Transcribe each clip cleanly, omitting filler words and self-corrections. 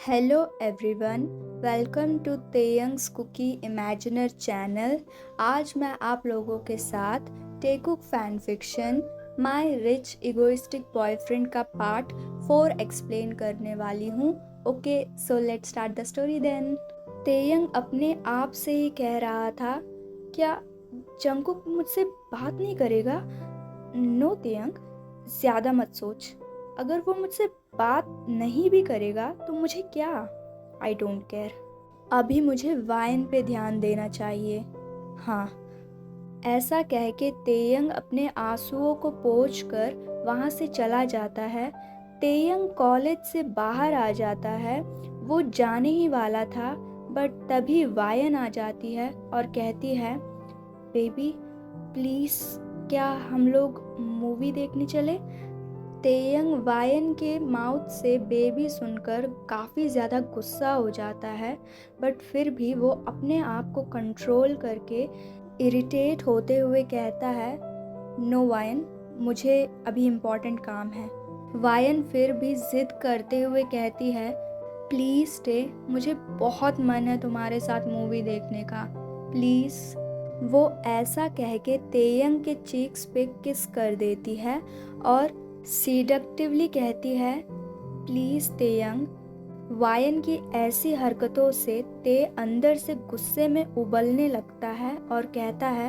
Hello everyone, welcome to Taeyang's cookie imaginer channel. आज मैं आप लोगों के साथ Taekook fan fiction my rich egoistic boyfriend का पार्ट 4 एक्सप्लेन करने वाली हूँ। Okay, so let's start the story then. Taeyang अपने आप से ही कह रहा था, क्या जंगकुक मुझसे बात नहीं करेगा? नो तेयंग, ज़्यादा मत सोच। अगर वो मुझसे बात नहीं भी करेगा तो मुझे क्या? I don't care. अभी मुझे वाइन पे ध्यान देना चाहिए। हाँ, ऐसा कह के तेयंग अपने आंसुओं को पोंछ कर वहाँ से चला जाता है। तेयंग कॉलेज से बाहर आ जाता है। वो जाने ही वाला था, बट तभी वायन आ जाती है और कहती है, बेबी प्लीज़, क्या हम लोग मूवी देखने चले? तेयंग वायन के माउथ से बेबी सुनकर काफ़ी ज़्यादा गुस्सा हो जाता है, बट फिर भी वो अपने आप को कंट्रोल करके इरिटेट होते हुए कहता है, नो वायन, मुझे अभी इम्पोर्टेंट काम है। वायन फिर भी ज़िद करते हुए कहती है, प्लीज़ स्टे, मुझे बहुत मन है तुम्हारे साथ मूवी देखने का, प्लीज़। वो ऐसा कह के तेयंग के चीक्स पे किस कर देती है और सीडक्टिवली कहती है, प्लीज़ तेयंग। वायन की ऐसी हरकतों से ते अंदर से गुस्से में उबलने लगता है और कहता है,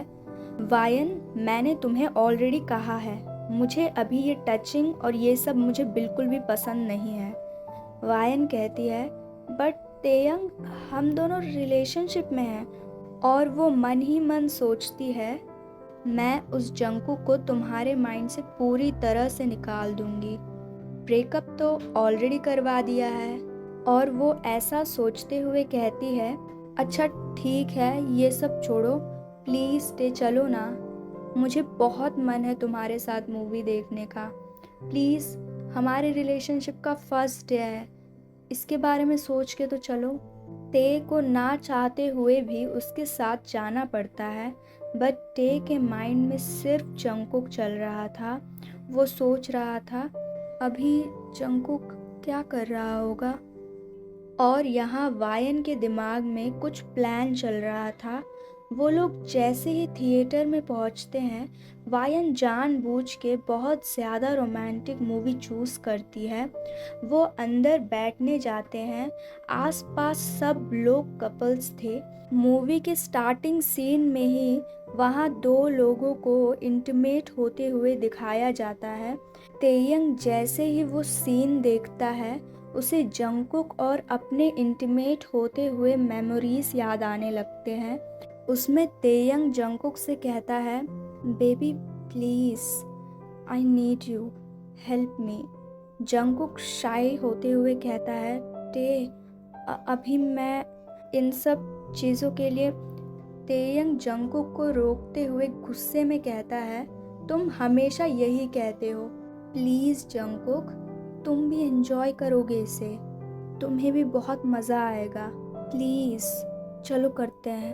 वायन, मैंने तुम्हें ऑलरेडी कहा है, मुझे अभी ये टचिंग और ये सब मुझे बिल्कुल भी पसंद नहीं है। वायन कहती है, बट तेयंग, हम दोनों रिलेशनशिप में हैं। और वो मन ही मन सोचती है, मैं उस जंकू को तुम्हारे माइंड से पूरी तरह से निकाल दूंगी। ब्रेकअप तो ऑलरेडी करवा दिया है। और वो ऐसा सोचते हुए कहती है, अच्छा ठीक है, ये सब छोड़ो, प्लीज़ स्टे, चलो ना, मुझे बहुत मन है तुम्हारे साथ मूवी देखने का। प्लीज़, हमारे रिलेशनशिप का फर्स्ट डे है, इसके बारे में सोच के तो चलो। ते को ना चाहते हुए भी उसके साथ जाना पड़ता है, बट ते के माइंड में सिर्फ जंगकुक चल रहा था। वो सोच रहा था, अभी जंगकुक क्या कर रहा होगा? और यहाँ वायन के दिमाग में कुछ प्लान चल रहा था। वो लोग जैसे ही थिएटर में पहुँचते हैं, वायन जानबूझ के बहुत ज़्यादा रोमांटिक मूवी चूज़ करती है। वो अंदर बैठने जाते हैं। आसपास सब लोग कपल्स थे। मूवी के स्टार्टिंग सीन में ही वहाँ दो लोगों को इंटीमेट होते हुए दिखाया जाता है। तेयंग जैसे ही वो सीन देखता है, उसे जंगकुक और अपने इंटीमेट होते हुए मेमोरीज याद आने लगते हैं। उसमें तेयंग जंगकुक से कहता है, baby please, I need you, help me. Jungkook शाई होते हुए कहता है, टे, अभी मैं इन सब चीज़ों के लिए। तेयंग जंगकुक को रोकते हुए गुस्से में कहता है, तुम हमेशा यही कहते हो, प्लीज़ जंगकुक, तुम भी एंजॉय करोगे इसे, तुम्हें भी बहुत मज़ा आएगा, प्लीज़ चलो करते हैं।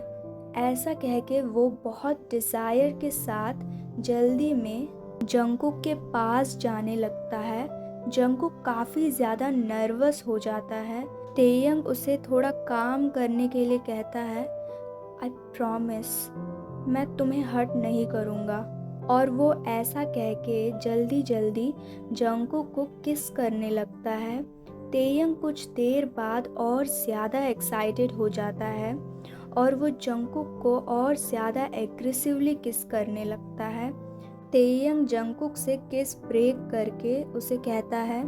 ऐसा कह के वो बहुत डिज़ायर के साथ जल्दी में जंगकुक के पास जाने लगता है। जंगकुक काफ़ी ज़्यादा नर्वस हो जाता है। तेयंग उसे थोड़ा काम करने के लिए कहता है, आई प्रॉमिस, मैं तुम्हें हर्ट नहीं करूँगा। और वो ऐसा कह के जल्दी जल्दी जंगकुक को किस करने लगता है। तेयंग कुछ देर बाद और ज़्यादा एक्साइटेड हो जाता है और वो जंगकुक को और ज़्यादा एग्रेसिवली किस करने लगता है। तेयंग जंगकुक से किस ब्रेक करके उसे कहता है,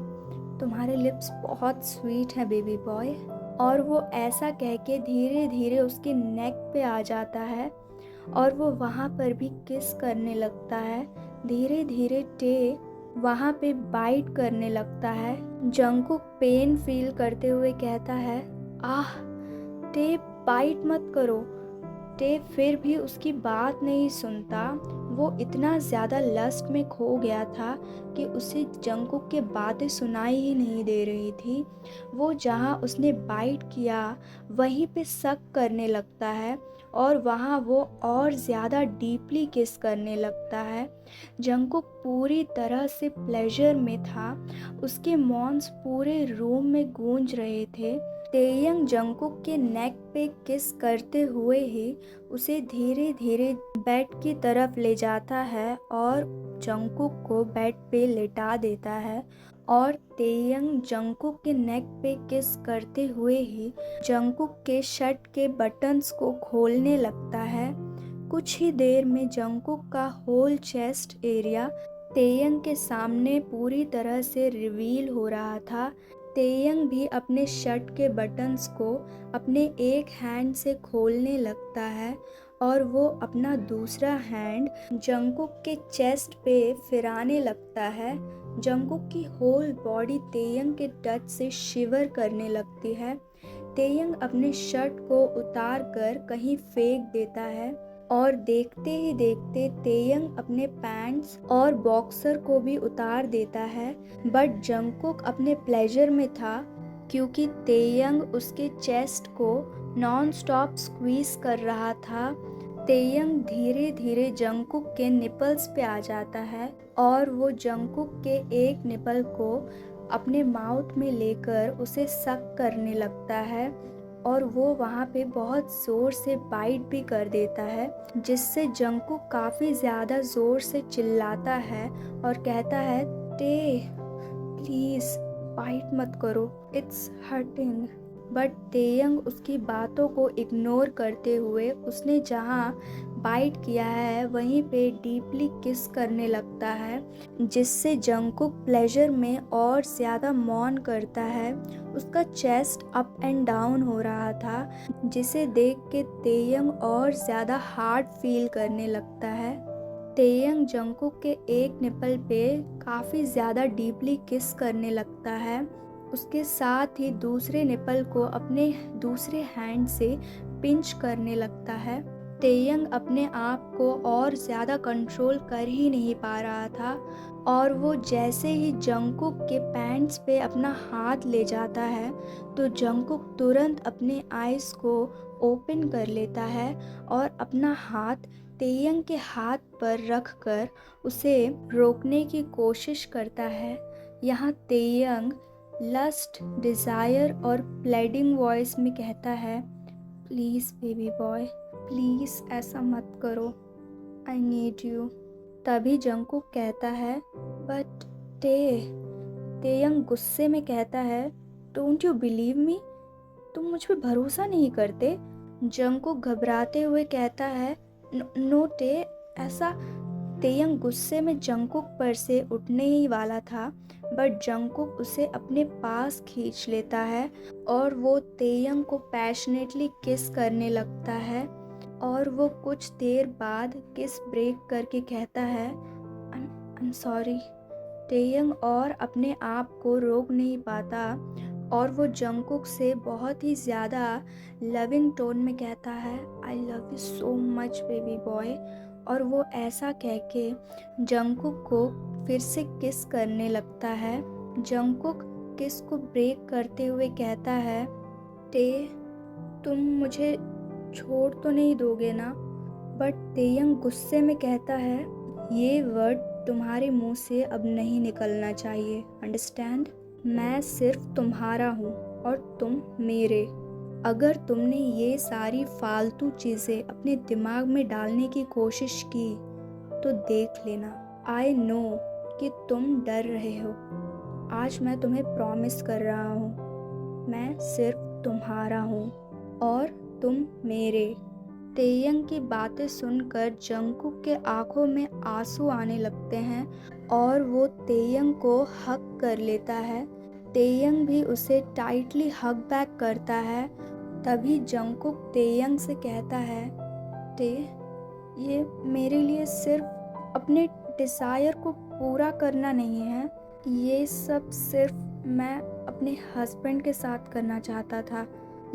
तुम्हारे लिप्स बहुत स्वीट है बेबी बॉय। और वो ऐसा कह के धीरे धीरे उसके नेक पे आ जाता है और वो वहाँ पर भी किस करने लगता है। धीरे धीरे टे वहाँ पे बाइट करने लगता है। जंगकुक पेन फील करते हुए कहता है, आह टे, बाइट मत करो। टे फिर भी उसकी बात नहीं सुनता। वो इतना ज़्यादा लस्ट में खो गया था कि उसे जंगकुक की बातें सुनाई ही नहीं दे रही थी। वो जहाँ उसने बाइट किया वहीं पे शक करने लगता है और वहाँ वो और ज़्यादा डीपली किस करने लगता है। जंगकुक पूरी तरह से प्लेजर में था। उसके मॉन्स पूरे रूम में गूंज रहे थे। तेयंग जंगकुक के नेक पे किस करते हुए ही उसे धीरे धीरे बेड की तरफ ले जाता है और जंगकुक को बेड पे लेटा देता है और तेयंग जंगकुक के नेक पे किस करते हुए ही जंगकुक के शर्ट के बटन्स को खोलने लगता है। कुछ ही देर में जंगकुक का होल चेस्ट एरिया तेयंग के सामने पूरी तरह से रिवील हो रहा था। तेयंग भी अपने शर्ट के बटन्स को अपने एक हैंड से खोलने लगता है और वो अपना दूसरा हैंड जंगकुक के चेस्ट पे फिराने लगता है। जंगकुक की होल बॉडी तेयंग के टच से शिवर करने लगती है। तेयंग अपने शर्ट को उतार कर कहीं फेंक देता है और देखते ही देखते तेयंग अपने पैंट्स और बॉक्सर को भी उतार देता है। बट जंगकुक अपने प्लेजर में था क्योंकि तेयंग उसके चेस्ट को नॉन स्टॉप स्क्वीज कर रहा था। तेयंग धीरे धीरे जंगकुक के निपल्स पे आ जाता है और वो जंगकुक के एक निपल को अपने माउथ में लेकर उसे सक करने लगता है और वो वहाँ पे बहुत ज़ोर से बाइट भी कर देता है, जिससे जंगकुक काफ़ी ज़्यादा ज़ोर से चिल्लाता है और कहता है, टे प्लीज़ बाइट मत करो, इट्स हर्टिंग। बट तेयंग उसकी बातों को इग्नोर करते हुए उसने जहाँ बाइट किया है वहीं पे डीपली किस करने लगता है, जिससे जंगकुक प्लेजर में और ज़्यादा मौन करता है। उसका चेस्ट अप एंड डाउन हो रहा था, जिसे देख के तेयंग और ज़्यादा हार्ड फील करने लगता है। तेयंग जंगकुक के एक निपल पे काफ़ी ज़्यादा डीपली किस करने लगता है। उसके साथ ही दूसरे निपल को अपने दूसरे हैंड से पिंच करने लगता है। तेयंग अपने आप को और ज़्यादा कंट्रोल कर ही नहीं पा रहा था और वो जैसे ही जंगकुक के पैंट्स पे अपना हाथ ले जाता है तो जंगकुक तुरंत अपने आइज़ को ओपन कर लेता है और अपना हाथ तेयंग के हाथ पर रखकर उसे रोकने की कोशिश करता है। यहाँ तेयंग लस्ट, डिज़ायर और प्लेडिंग वॉइस में कहता है, प्लीज़ बेबी बॉय, प्लीज़ ऐसा मत करो, आई नीड यू। तभी जंगकुक कहता है, बट तेयंग गुस्से में कहता है, डोंट यू बिलीव मी, तुम मुझ पे भरोसा नहीं करते। जंगकुक घबराते हुए कहता है, नो टे, ऐसा। तेयंग गुस्से में जंगकुक पर से उठने ही वाला था, बट जंगकुक उसे अपने पास खींच लेता है और वो तेयंग को पैशनेटली किस करने लगता है और वो कुछ देर बाद किस ब्रेक करके कहता है, आई एम सॉरी। तेयंग और अपने आप को रोक नहीं पाता और वो जंगकुक से बहुत ही ज़्यादा लविंग टोन में कहता है, आई love you so much baby boy. और वो ऐसा कह के जंगकुक को फिर से किस करने लगता है। जंगकुक किस को ब्रेक करते हुए कहता है, टे तुम मुझे छोड़ तो नहीं दोगे ना। बट तेयंग गुस्से में कहता है, ये वर्ड तुम्हारे मुंह से अब नहीं निकलना चाहिए, अंडरस्टैंड। मैं सिर्फ तुम्हारा हूँ और तुम मेरे। अगर तुमने ये सारी फालतू चीज़ें अपने दिमाग में डालने की कोशिश की तो देख लेना, आई नो कि तुम डर रहे हो। आज मैं तुम्हें प्रॉमिस कर रहा हूँ, मैं सिर्फ तुम्हारा हूँ और तुम मेरे। तेयंग की बातें सुनकर जंगकुक के आंखों में आंसू आने लगते हैं और वो तेयंग को हग कर लेता है। तेयंग भी उसे टाइटली हग बैक करता है। तभी जंगकुक तेयंग से कहता है, टे ये मेरे लिए सिर्फ अपने डिज़ायर को पूरा करना नहीं है, ये सब सिर्फ मैं अपने हस्बैंड के साथ करना चाहता था,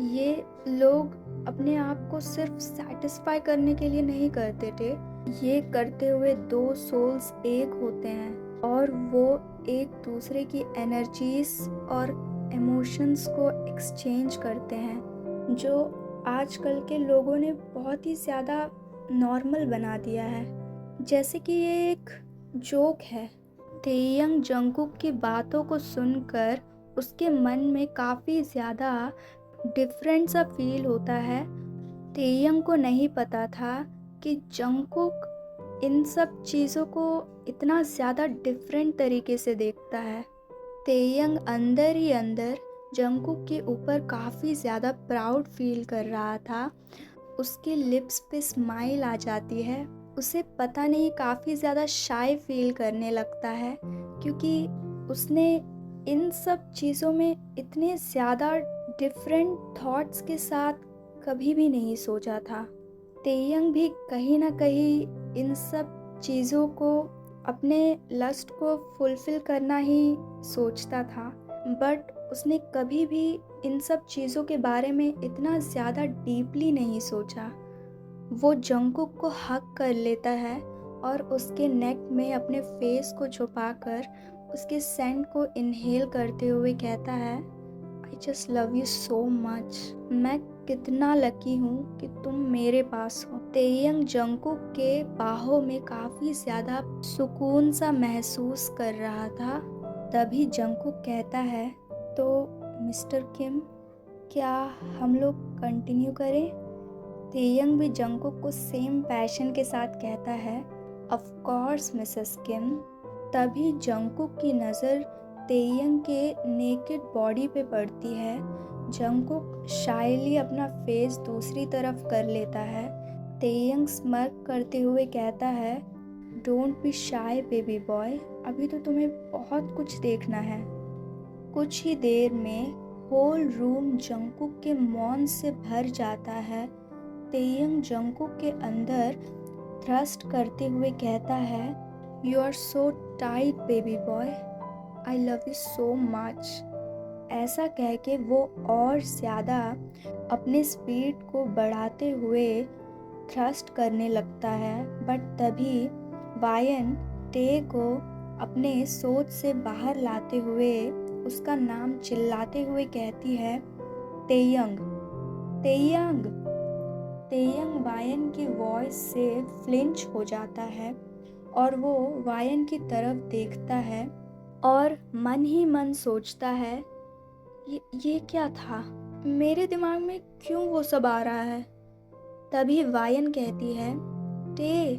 ये लोग अपने आप को सिर्फ सैटिस्फाई करने के लिए नहीं करते थे। ये करते हुए दो सोल्स एक होते हैं और वो एक दूसरे की एनर्जीज और इमोशंस को एक्सचेंज करते हैं, जो आजकल के लोगों ने बहुत ही ज़्यादा नॉर्मल बना दिया है, जैसे कि ये एक जोक है। तेयंग जंगकुक की बातों को सुनकर उसके मन में काफ़ी ज़्यादा डिफरेंट सा फील होता है। तेयंग को नहीं पता था कि जंगकुक इन सब चीज़ों को इतना ज़्यादा डिफरेंट तरीके से देखता है। तेयंग अंदर ही अंदर जंगकुक के ऊपर काफ़ी ज़्यादा प्राउड फील कर रहा था। उसके लिप्स पे स्माइल आ जाती है। उसे पता नहीं काफ़ी ज़्यादा शाय फील करने लगता है, क्योंकि उसने इन सब चीज़ों में इतने ज़्यादा डिफरेंट थॉट्स के साथ कभी भी नहीं सोचा था। तेयंग भी कहीं ना कहीं इन सब चीज़ों को, अपने लस्ट को फुलफ़िल करना ही सोचता था, बट उसने कभी भी इन सब चीज़ों के बारे में इतना ज़्यादा डीपली नहीं सोचा। वो जंगकुक को हग कर लेता है और उसके नेक में अपने फेस को छुपाकर उसके सेंट को इनहेल करते हुए कहता है, I just love you so much. मैं कितना लकी हूँ कि तुम मेरे पास हो। तेयंग जंगकुक के बाहों में काफ़ी ज़्यादा सुकून सा महसूस कर रहा था। तभी जंगकुक कहता है, तो मिस्टर किम, क्या हम लोग कंटिन्यू करें? तेयंग भी जंगकुक को सेम पैशन के साथ कहता है, ऑफ कोर्स मिसेस किम। तभी जंगकुक की नज़र तेयंग के नेकेड बॉडी पे पड़ती है। जंगकुक शायली अपना फेस दूसरी तरफ कर लेता है। तेयंग स्मर्क करते हुए कहता है, don't be shy baby boy, अभी तो तुम्हें बहुत कुछ देखना है। कुछ ही देर में होल रूम जंगकुक के मौन से भर जाता है। तेयंग जंगकुक के अंदर थ्रस्ट करते हुए कहता है, you are so tight baby boy, I love you so much. ऐसा कह के वो और ज़्यादा अपने स्पीड को बढ़ाते हुए थ्रस्ट करने लगता है। बट तभी वायन टे को अपने सोच से बाहर लाते हुए उसका नाम चिल्लाते हुए कहती है, तेयंग, तेयंग। तेयंग वायन की वॉइस से फ्लिंच हो जाता है और वो वायन की तरफ देखता है और मन ही मन सोचता है, ये क्या था? मेरे दिमाग में क्यों वो सब आ रहा है? तभी वायन कहती है, टे,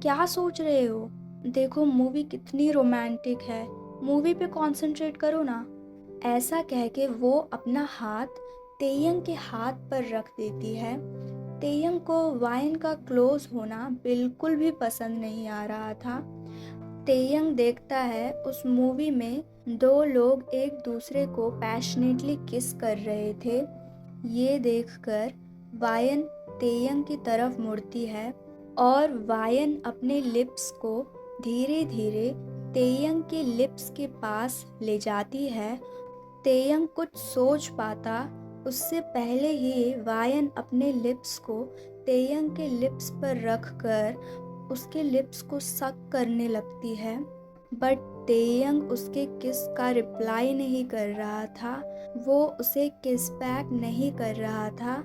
क्या सोच रहे हो? देखो मूवी कितनी रोमांटिक है, मूवी पे कंसंट्रेट करो ना। ऐसा कह के वो अपना हाथ तेयंग के हाथ पर रख देती है। तेयंग को वायन का क्लोज होना बिल्कुल भी पसंद नहीं आ रहा था। तेयंग देखता है उस मूवी में दो लोग एक दूसरे को पैशनेटली किस कर रहे थे। ये देखकर वायन तेयंग की तरफ मुड़ती है और वायन अपने लिप्स को धीरे धीरे तेयंग के लिप्स के पास ले जाती है। तेयंग कुछ सोच पाता उससे पहले ही वायन अपने लिप्स को तेयंग के लिप्स पर रखकर उसके लिप्स को सक करने लगती है। बट तेयंग उसके किस का रिप्लाई नहीं कर रहा था, वो उसे किस बैक नहीं कर रहा था।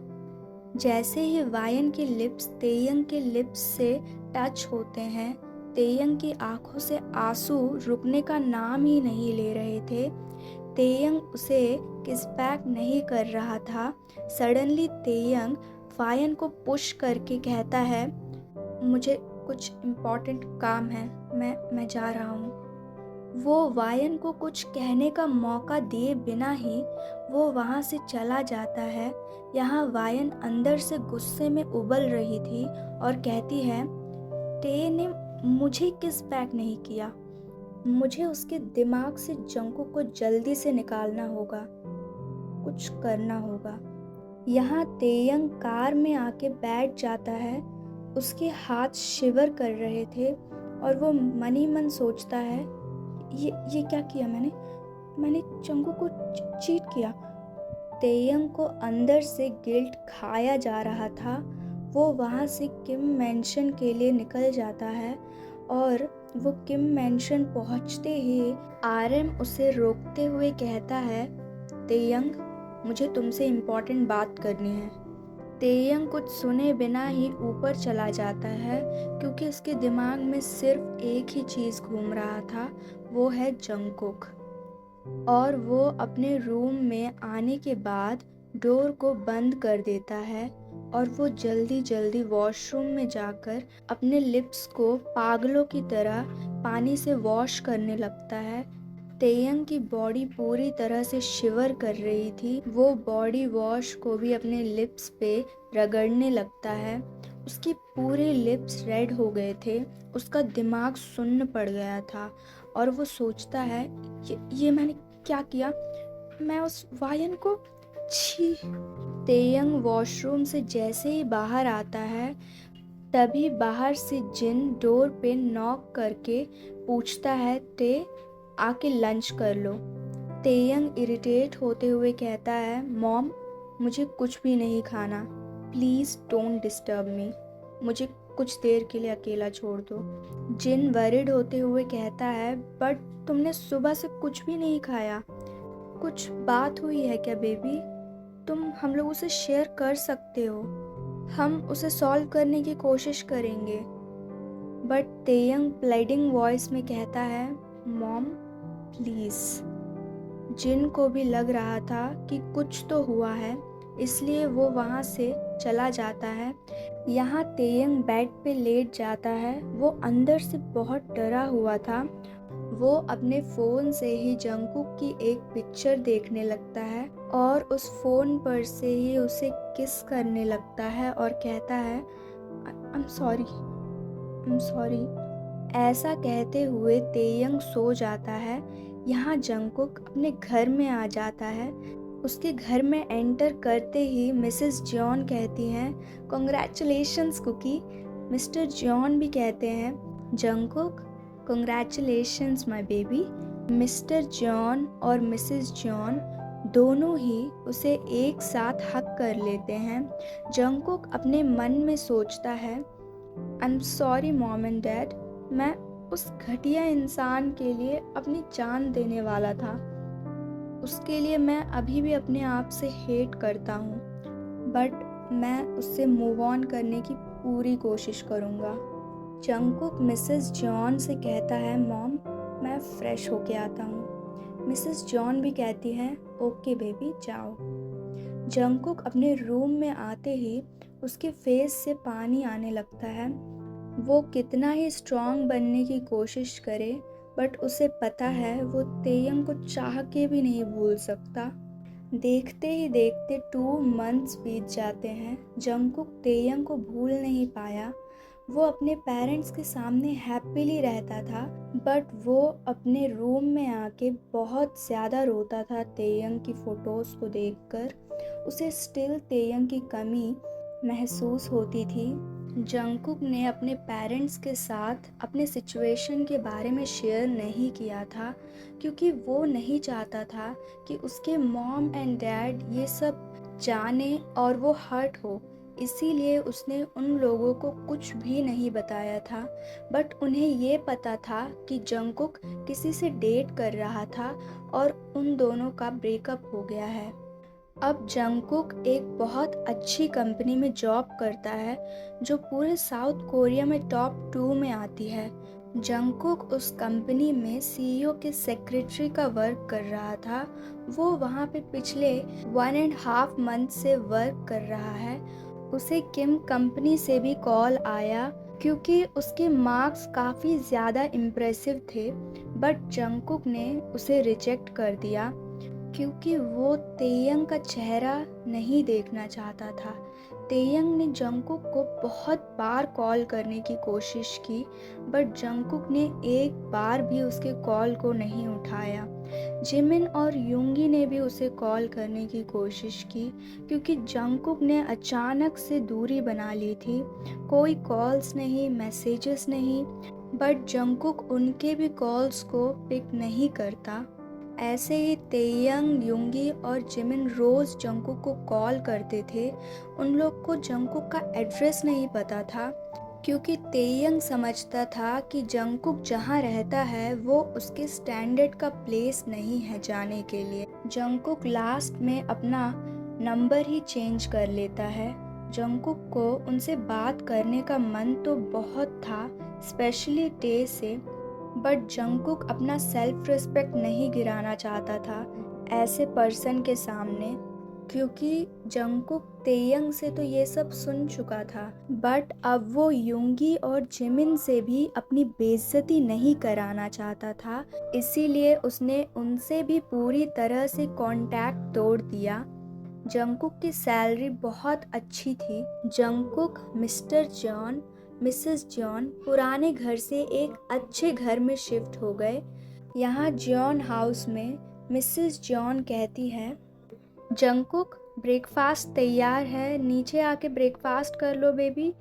जैसे ही वायन के लिप्स तेयंग के लिप्स से टच होते हैं, तेयंग की आंखों से आंसू रुकने का नाम ही नहीं ले रहे थे। तेयंग उसे किस बैक नहीं कर रहा था। सडनली तेयंग वायन को पुश करके कहता है, मुझे कुछ इम्पोर्टेंट काम है, मैं जा रहा हूँ। वो वायन को कुछ कहने का मौका दिए बिना ही वो वहाँ से चला जाता है। यहाँ वायन अंदर से गुस्से में उबल रही थी और कहती है, टे ने मुझे किस बैक नहीं किया, मुझे उसके दिमाग से जंको को जल्दी से निकालना होगा, कुछ करना होगा। यहाँ तेयंग कार में आके बैठ जाता है। उसके हाथ शिवर कर रहे थे और वो मन ही मन सोचता है, ये क्या किया मैंने जंको को चीट किया। तेयंग को अंदर से गिल्ट खाया जा रहा था। वो वहाँ से किम मैंशन के लिए निकल जाता है और वो किम मैंशन पहुँचते ही आरएम उसे रोकते हुए कहता है, तेयंग, मुझे तुमसे इम्पोर्टेंट बात करनी है। तेयंग कुछ सुने बिना ही ऊपर चला जाता है क्योंकि उसके दिमाग में सिर्फ एक ही चीज़ घूम रहा था, वो है जंगकुक। और वो अपने रूम में आने के बाद डोर को बंद कर देता है और वो जल्दी जल्दी वॉशरूम में जाकर अपने लिप्स को पागलों की तरह पानी से वॉश करने लगता है। तेयंग की बॉडी पूरी तरह से शिवर कर रही थी। वो बॉडी वॉश को भी अपने लिप्स पे रगड़ने लगता है। उसके पूरे लिप्स रेड हो गए थे। उसका दिमाग सुन्न पड़ गया था और वो सोचता है, ये मैंने क्या किया? मैं उस वायन को, छी। तेयंग वॉशरूम से जैसे ही बाहर आता है तभी बाहर से जिन डोर पे नॉक करके पूछता है, ते आके लंच कर लो। तेयंग इरिटेट होते हुए कहता है, मॉम, मुझे कुछ भी नहीं खाना, प्लीज़ डोंट डिस्टर्ब मी, मुझे कुछ देर के लिए अकेला छोड़ दो। जिन वरिड होते हुए कहता है, बट तुमने सुबह से कुछ भी नहीं खाया, कुछ बात हुई है क्या बेबी? तुम हम लोगों से शेयर कर सकते हो, हम उसे सॉल्व करने की कोशिश करेंगे। बट तेयंग प्लेडिंग वॉइस में कहता है, मॉम प्लीज़। जिन को भी लग रहा था कि कुछ तो हुआ है, इसलिए वो वहाँ से चला जाता है। यहाँ तेयंग बेड पे लेट जाता है। वो अंदर से बहुत डरा हुआ था। वो अपने फ़ोन से ही जंगकुक की एक पिक्चर देखने लगता है और उस फ़ोन पर से ही उसे किस करने लगता है और कहता है, आई एम सॉरी। ऐसा कहते हुए तेयंग सो जाता है। यहाँ जंगकुक अपने घर में आ जाता है। उसके घर में एंटर करते ही मिसेस जॉन कहती हैं, कॉन्ग्रेचुलेशंस कुकी। मिस्टर जॉन भी कहते हैं, Jungkook, congratulations my baby. Mister John और मिसेस जॉन दोनों ही उसे एक साथ हक कर लेते हैं। जंगकुक अपने मन में सोचता है, I am sorry mom and dad, मैं उस घटिया इंसान के लिए अपनी जान देने वाला था। उसके लिए मैं अभी भी अपने आप से हेट करता हूँ, बट मैं उससे मूव ऑन करने की पूरी कोशिश करूँगा। जंगकुक मिसेस जॉन से कहता है, मॉम, मैं फ्रेश होके आता हूँ। मिसेस जॉन भी कहती हैं, ओके बेबी, जाओ। जंगकुक अपने रूम में आते ही उसके फेस से पानी आने लगता है। वो कितना ही स्ट्रॉन्ग बनने की कोशिश करे, बट उसे पता है वो तेयंग को चाह के भी नहीं भूल सकता। देखते ही देखते 2 मंथ्स बीत जाते हैं। जंगकुक तेयंग को भूल नहीं पाया। वो अपने पेरेंट्स के सामने हैप्पीली रहता था, बट वो अपने रूम में आके बहुत ज़्यादा रोता था तेयंग की फ़ोटोज़ को देखकर। उसे स्टिल तेयंग की कमी महसूस होती थी। जंगकुक ने अपने पेरेंट्स के साथ अपने सिचुएशन के बारे में शेयर नहीं किया था क्योंकि वो नहीं चाहता था कि उसके मॉम एंड डैड ये सब जाने और वो हर्ट हो। इसीलिए उसने उन लोगों को कुछ भी नहीं बताया था, बट उन्हें ये पता था कि जंगकुक किसी से डेट कर रहा था और उन दोनों का ब्रेकअप हो गया है। अब जंगकुक एक बहुत अच्छी कंपनी में जॉब करता है जो पूरे साउथ कोरिया में टॉप 2 में आती है। जंगकुक उस कंपनी में सीईओ के सेक्रेटरी का वर्क कर रहा था। वो वहाँ पे पिछले 1.5 मंथ से वर्क कर रहा है। उसे किम कंपनी से भी कॉल आया क्योंकि उसके मार्क्स काफ़ी ज़्यादा इम्प्रेसिव थे, बट जंगकुक ने उसे रिजेक्ट कर दिया क्योंकि वो तेयंग का चेहरा नहीं देखना चाहता था। तेयंग ने जंगकुक को बहुत बार कॉल करने की कोशिश की, बट जंगकुक ने एक बार भी उसके कॉल को नहीं उठाया। जिमिन और यूंगी ने भी उसे कॉल करने की कोशिश की क्योंकि जंगकुक ने अचानक से दूरी बना ली थी। कोई कॉल्स नहीं, मैसेजेस नहीं, बट जंगकुक उनके भी कॉल्स को पिक नहीं करता। ऐसे ही तेयंग, यूंगी और जिमिन रोज़ जंगकुक को कॉल करते थे। उन लोग को जंगकुक का एड्रेस नहीं पता था, क्योंकि तेयंग समझता था कि जंगकुक जहाँ रहता है वो उसके स्टैंडर्ड का प्लेस नहीं है जाने के लिए। जंगकुक लास्ट में अपना नंबर ही चेंज कर लेता है। जंगकुक को उनसे बात करने का मन तो बहुत था, स्पेशली टे से, बट जंगकुक अपना सेल्फ रिस्पेक्ट नहीं गिराना चाहता था ऐसे पर्सन के सामने, क्योंकि जंगकुक तेयंग से तो ये सब सुन चुका था। बट अब वो यूंगी और जिमिन से भी अपनी बेइज्जती नहीं कराना चाहता था, इसीलिए उसने उनसे भी पूरी तरह से कांटेक्ट तोड़ दिया। जंगकुक की सैलरी बहुत अच्छी थी। Jungkook mister John, Mrs John पुराने घर से एक अच्छे घर में शिफ्ट हो गए। यहाँ जॉन हाउस में मिसेस जॉन कहती है, जंगकुक ब्रेकफास्ट तैयार है, नीचे आके ब्रेकफास्ट कर लो बेबी।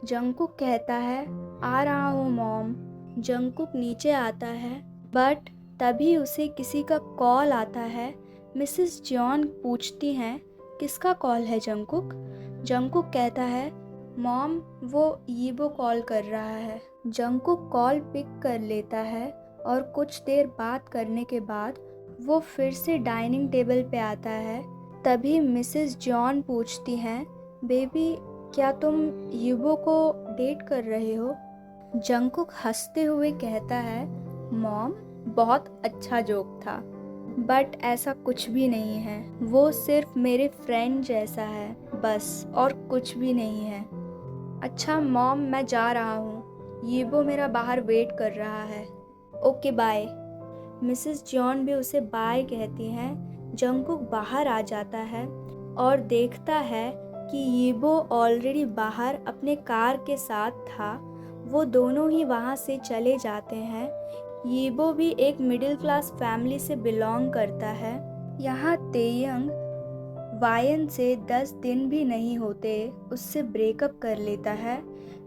जंगकुक कहता है, आ रहा हूँ मॉम। जंगकुक नीचे आता है, बट तभी उसे किसी का कॉल आता है। मिसेस जॉन पूछती हैं, किसका कॉल है जंगकुक? जंगकुक कहता है, मॉम वो यीबो कॉल कर रहा है। जंगकुक कॉल पिक कर लेता है और कुछ देर बात करने के बाद वो फिर से डाइनिंग टेबल पे आता है। तभी मिसेस जॉन पूछती हैं, बेबी क्या तुम यीबो को डेट कर रहे हो? जंगकुक हंसते हुए कहता है, मॉम बहुत अच्छा जोक था, बट ऐसा कुछ भी नहीं है, वो सिर्फ मेरे फ्रेंड जैसा है बस, और कुछ भी नहीं है। अच्छा मॉम मैं जा रहा हूँ, यीबो मेरा बाहर वेट कर रहा है। Okay bye. मिसेस जॉन भी उसे बाय कहती हैं। जंगकुक बाहर आ जाता है और देखता है कि यीबो ऑलरेडी बाहर अपने कार के साथ था। वो दोनों ही वहाँ से चले जाते हैं। यीबो भी एक मिडिल क्लास फैमिली से बिलोंग करता है। यहाँ तेयंग वायन से 10 दिन भी नहीं होते उससे ब्रेकअप कर लेता है।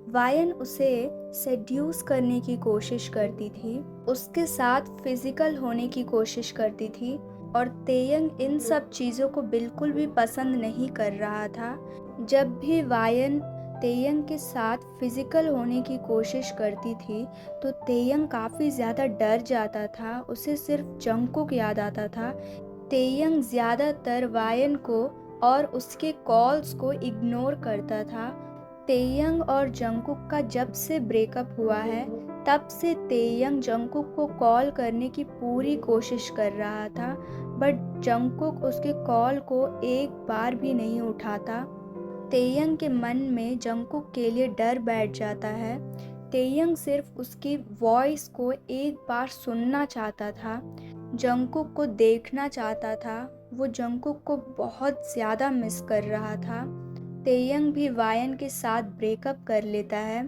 वायन उसे सेड्यूस करने की कोशिश करती थी, उसके साथ फिजिकल होने की कोशिश करती थी, और तेयंग इन सब चीज़ों को बिल्कुल भी पसंद नहीं कर रहा था। जब भी वायन तेयंग के साथ फिजिकल होने की कोशिश करती थी तो तेयंग काफ़ी ज़्यादा डर जाता था, उसे सिर्फ जंगकुक याद आता था। तेयंग ज़्यादातर वायन को और उसके कॉल्स को इग्नोर करता था। तेयंग और जंगकुक का जब से ब्रेकअप हुआ है तब से तेयंग जंगकुक को कॉल करने की पूरी कोशिश कर रहा था, बट जंगकुक उसके कॉल को एक बार भी नहीं उठाता। तेयंग के मन में जंगकुक के लिए डर बैठ जाता है। तेयंग सिर्फ उसकी वॉइस को एक बार सुनना चाहता था, जंगकुक को देखना चाहता था। वो जंगकुक को बहुत ज़्यादा मिस कर रहा था। तेयंग भी वायन के साथ ब्रेकअप कर लेता है।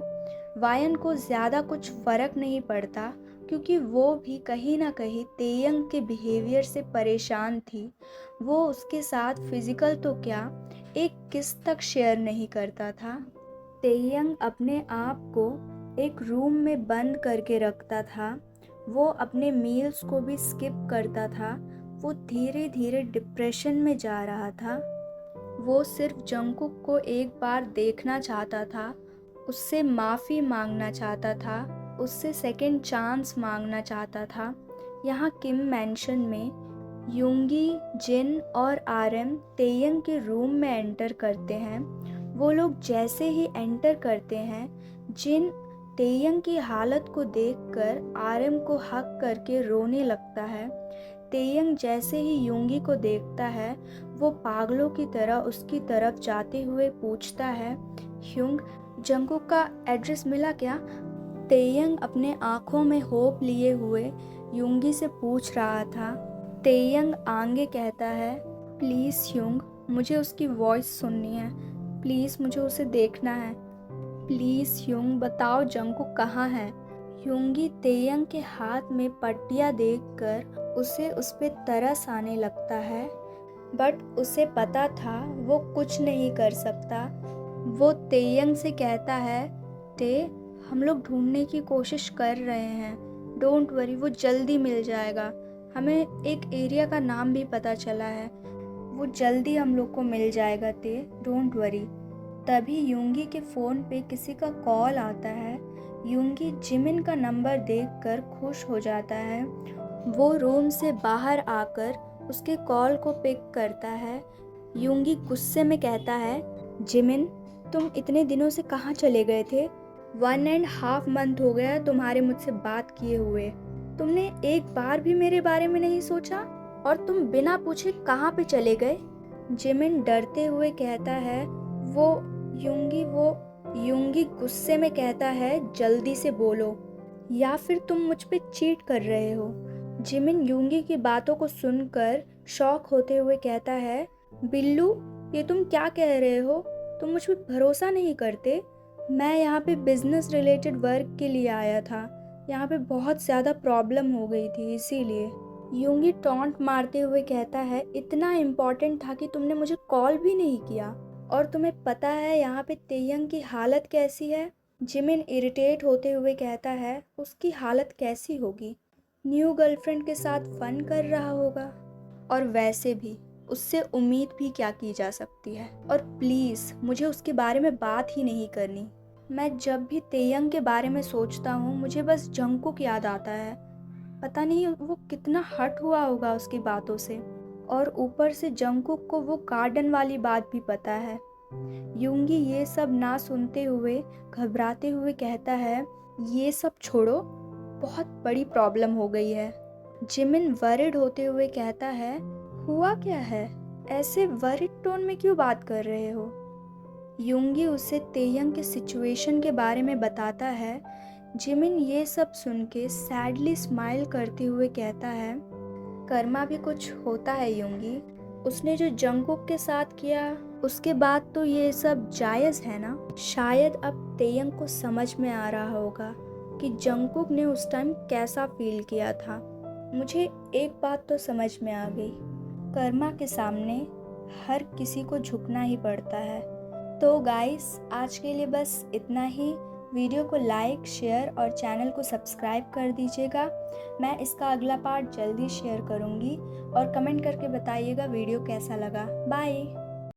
वायन को ज़्यादा कुछ फ़र्क नहीं पड़ता, क्योंकि वो भी कहीं ना कहीं तेयंग के बिहेवियर से परेशान थी। वो उसके साथ फिज़िकल तो क्या, एक किस तक शेयर नहीं करता था। तेयंग अपने आप को एक रूम में बंद करके रखता था। वो अपने मील्स को भी स्किप करता था। वो धीरे धीरे डिप्रेशन में जा रहा था। वो सिर्फ जंगकुक को एक बार देखना चाहता था, उससे माफ़ी मांगना चाहता था, उससे सेकंड चांस मांगना चाहता था। यहाँ किम मैंशन में यूंगी, जिन और आरएम तेयंग के रूम में एंटर करते हैं। वो लोग जैसे ही एंटर करते हैं, जिन तेयंग की हालत को देखकर आरएम को हक करके रोने लगता है। तेयंग जैसे ही यूंगी को देखता है, वो पागलों की तरह उसकी तरफ जाते हुए पूछता है, ह्यूंग जंगकुक का एड्रेस मिला क्या? तेयंग अपने आँखों में होप लिए हुए यूंगी से पूछ रहा था। तेयंग आगे कहता है, प्लीज़ ह्यूंग मुझे उसकी वॉइस सुननी है, प्लीज़ मुझे उसे देखना है, प्लीज़ ह्यूंग बताओ जंगकुक कहाँ है। ह्यूंगी तेयंग के हाथ में पट्टियाँ देखकर उसे उस पर तरस आने लगता है, बट उसे पता था वो कुछ नहीं कर सकता। वो तेयंग से कहता है, ते हम लोग ढूंढने की कोशिश कर रहे हैं, डोंट वरी वो जल्दी मिल जाएगा, हमें एक एरिया का नाम भी पता चला है। वो जल्दी हम लोग को मिल जाएगा ते, डोंट वरी। तभी यूंगी के फ़ोन पे किसी का कॉल आता है। यूंगी जिमिन का नंबर देखकर खुश हो जाता है। वो रूम से बाहर आकर उसके कॉल को पिक करता है। यूंगी गुस्से में कहता है, जिमिन तुम इतने दिनों से कहाँ चले गए थे? 1.5 मंथ हो गया तुम्हारे मुझसे बात किए हुए। तुमने एक बार भी मेरे बारे में नहीं सोचा और तुम बिना पूछे कहाँ पे चले गए? जिमिन डरते हुए कहता है, वो यूंगी गुस्से में कहता है, जल्दी से बोलो या फिर तुम मुझ पे चीट कर रहे हो। जिमिन यूंगी की बातों को सुनकर शॉक होते हुए कहता है, बिल्लू ये तुम क्या कह रहे हो? तुम मुझ पे भरोसा नहीं करते? मैं यहाँ पे बिजनेस रिलेटेड वर्क के लिए आया था। यहाँ पे बहुत ज़्यादा प्रॉब्लम हो गई थी इसीलिए। यूंगी टॉन्ट मारते हुए कहता है, इतना इम्पोर्टेंट था कि तुमने मुझे कॉल भी नहीं किया? और तुम्हें पता है यहाँ पे तेयंग की हालत कैसी है? जिमिन इरिटेट होते हुए कहता है, उसकी हालत कैसी होगी? न्यू गर्लफ्रेंड के साथ फन कर रहा होगा। और वैसे भी उससे उम्मीद भी क्या की जा सकती है। और प्लीज़ मुझे उसके बारे में बात ही नहीं करनी। मैं जब भी तेयंग के बारे में सोचता हूँ मुझे बस जंगकुक याद आता है। पता नहीं वो कितना हर्ट हुआ होगा उसकी बातों से। और ऊपर से जंगकुक को वो गार्डन वाली बात भी पता है। यूंगी ये सब ना सुनते हुए घबराते हुए कहता है, ये सब छोड़ो, बहुत बड़ी प्रॉब्लम हो गई है। जिमिन वरिड होते हुए कहता है, हुआ क्या है? ऐसे वरिड टोन में क्यों बात कर रहे हो? यूंगी उसे तेयंग के सिचुएशन के बारे में बताता है। जिमिन ये सब सुन के सैडली स्माइल करते हुए कहता है, कर्मा भी कुछ होता है यूंगी। उसने जो जंगकुक के साथ किया उसके बाद तो ये सब जायज़ है ना? शायद अब तेयंग को समझ में आ रहा होगा कि जंगकुक ने उस टाइम कैसा फील किया था। मुझे एक बात तो समझ में आ गई, कर्मा के सामने हर किसी को झुकना ही पड़ता है। तो गाइस आज के लिए बस इतना ही। वीडियो को लाइक, शेयर और चैनल को सब्सक्राइब कर दीजिएगा। मैं इसका अगला पार्ट जल्दी शेयर करूँगी और कमेंट करके बताइएगा वीडियो कैसा लगा। बाय।